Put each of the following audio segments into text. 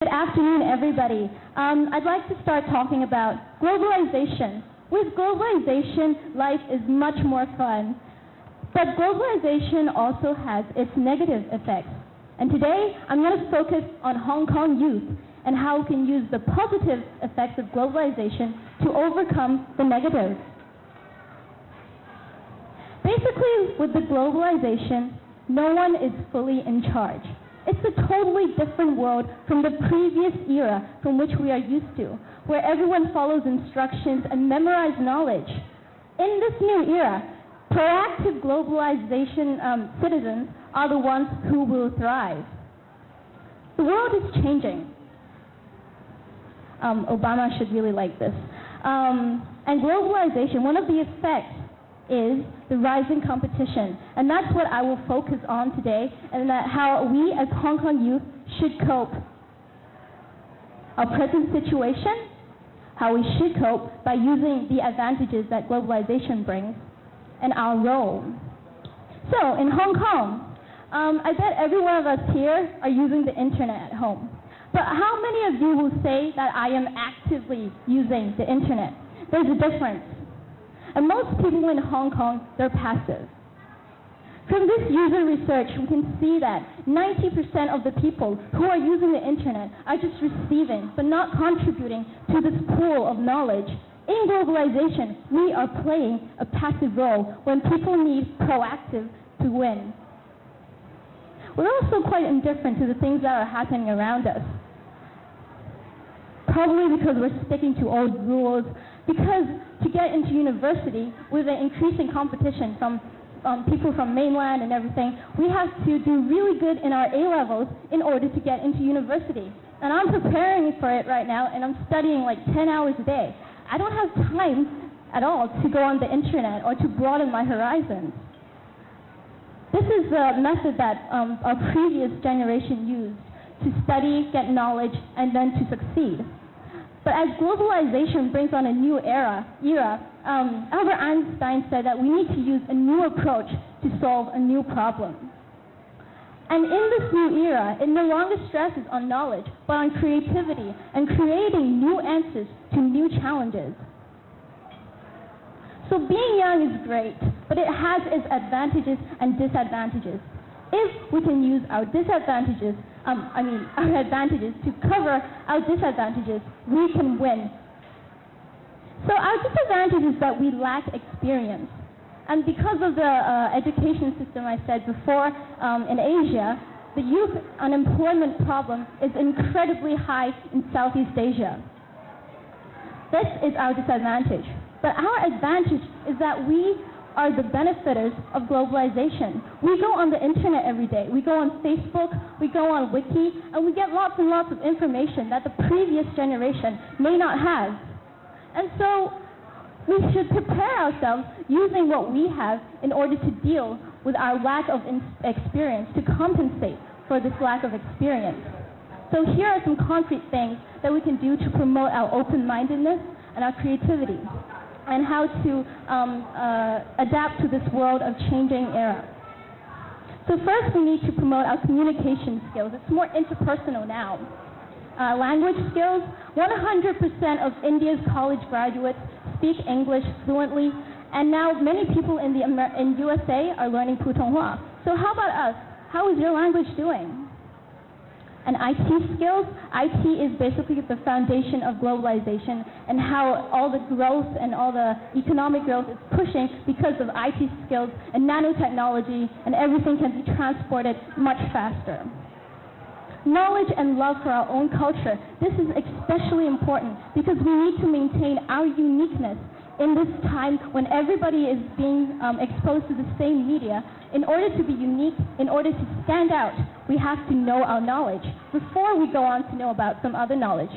Good afternoon, everybody. I'd like to start talking about globalization. With globalization, life is much more fun. But globalization also has its negative effects. And today, I'm going to focus on Hong Kong youth and how we can use the positive effects of globalization to overcome the negatives. Basically, with the globalization, no one is fully in charge. It's a totally different world from the previous era from which we are used to, where everyone follows instructions and memorizes knowledge. In this new era, proactive globalization citizens are the ones who will thrive. The world is changing. Obama should really like this. And globalization, one of the effects is the rising competition. And that's what I will focus on today, and how we as Hong Kong youth should cope. Our present situation, how we should cope by using the advantages that globalization brings, and our role. So, in Hong Kong, I bet every one of us here are using the internet at home. But how many of you will say that I am actively using the internet? There's a difference. And most people in Hong Kong, they're passive. From this user research, we can see that 90% of the people who are using the internet are just receiving, but not contributing to this pool of knowledge. In globalization, we are playing a passive role when people need proactive to win. We're also quite indifferent to the things that are happening around us. Probably because we're sticking to old rules, because to get into university with an increasing competition from people from mainland and everything, we have to do really good in our A-levels in order to get into university. And I'm preparing for it right now, and I'm studying like 10 hours a day. I don't have time at all to go on the internet or to broaden my horizons. This is the method that our previous generation used to study, get knowledge, and then to succeed. But as globalization brings on a new era, Albert Einstein said that we need to use a new approach to solve a new problem. And in this new era, it no longer stresses on knowledge, but on creativity and creating new answers to new challenges. So being young is great, but it has its advantages and disadvantages. If we can use our our advantages to cover our disadvantages, we can win. So our disadvantage is that we lack experience. And because of the education system I said before in Asia, the youth unemployment problem is incredibly high in Southeast Asia. This is our disadvantage. But our advantage is that we are the benefiters of globalization. We go on the internet every day. We go on Facebook, we go on Wiki, and we get lots and lots of information that the previous generation may not have. And so we should prepare ourselves using what we have in order to deal with our lack of experience, to compensate for this lack of experience. So here are some concrete things that we can do to promote our open-mindedness and our creativity, and how to adapt to this world of changing era. So first, we need to promote our communication skills. It's more interpersonal now. Language skills, 100% of India's college graduates speak English fluently, and now many people in USA are learning Putonghua. So how about us? How is your language doing? And IT skills, IT is basically the foundation of globalization, and how all the growth and all the economic growth is pushing because of IT skills and nanotechnology, and everything can be transported much faster. Knowledge and love for our own culture. This is especially important because we need to maintain our uniqueness in this time when everybody is being exposed to the same media. In order to be unique, in order to stand out, we have to know our knowledge before we go on to know about some other knowledge.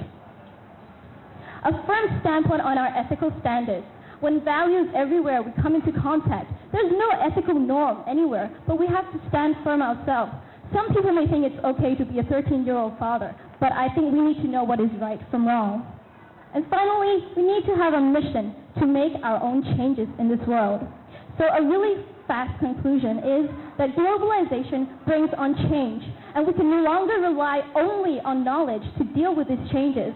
A firm standpoint on our ethical standards. When values everywhere we come into contact, there's no ethical norm anywhere, but we have to stand firm ourselves. Some people may think it's okay to be a 13-year-old father, but I think we need to know what is right from wrong. And finally, we need to have a mission to make our own changes in this world. So a really fast conclusion is that globalization brings on change, And we can no longer rely only on knowledge to deal with these changes,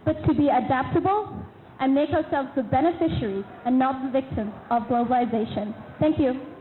but to be adaptable and make ourselves the beneficiaries and not the victims of globalization. Thank you.